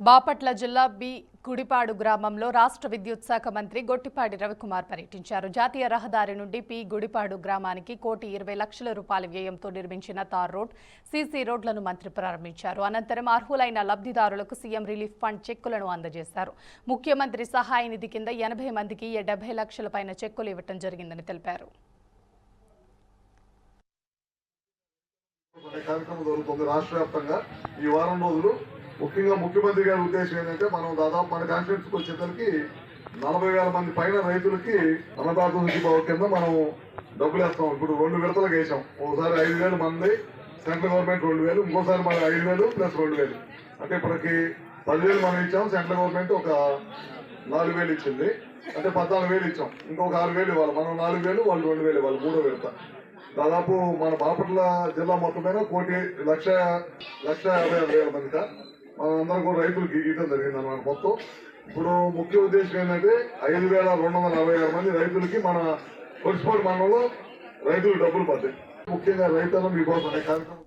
బాపట్ల జిల్లా బి గుడిపాడు గ్రామంలో రాష్ట్ర విద్యుత్ శాఖ మంత్రి గొట్టిపాటి రవికుమార్ పర్యటించారు. జాతీయ రహదారి నుండి పి గుడిపాడు గ్రామానికి ₹1,20,00,000 వ్యయంతో నిర్మించిన తార్ రోడ్, సీసీ రోడ్లను మంత్రి ప్రారంభించారు. అనంతరం అర్హులైన లబ్ధిదారులకు సీఎం రిలీఫ్ ఫండ్ చెక్కులను అందజేశారు. ముఖ్యమంత్రి సహాయ నిధి కింద 80 మందికి 70 లక్షల పైన చెక్కులు ఇవ్వడం జరిగిందని తెలిపారు. ముఖ్యంగా ముఖ్యమంత్రి గారి ఉద్దేశం ఏంటంటే మనం దాదాపు మన కాన్స్టిట్యూన్సీకి వచ్చేసరికి 40,000 మంది పైన రైతులకి అన్నదాత సుఖీభావ కింద మనం డబ్బులు వేస్తాం. ఇప్పుడు 2 విడతలకు వేసాం. ఒకసారి 5,000 మంది సెంట్రల్ గవర్నమెంట్ 2,000, ఇంకోసారి మన 5,000 ప్లస్ 2,000 అంటే ఇప్పటికి 10,000 మనం ఇచ్చాం. సెంట్రల్ గవర్నమెంట్ ఒక 4,000 ఇచ్చింది, అంటే 14,000 ఇచ్చాం. ఇంకొక 6,000 ఇవ్వాలి. మనం 4,000, వాళ్ళు 2,000 ఇవ్వాలి. 3వ విడత దాదాపు మన బాపట్ల జిల్లా మొత్తం మీద 1,50,000 మందిక మనం అందరం కూడా రైతులకు ఇవ్వడం జరిగింది అన్నమాట. మొత్తం ఇప్పుడు ముఖ్య ఉద్దేశం ఏంటంటే 5,246 మంది రైతులకి మన కొలిసిపాడు మండలంలో రైతులు డబ్బులు పడ్డాయి. ముఖ్యంగా రైతులు మీకోసం కార్యక్రమం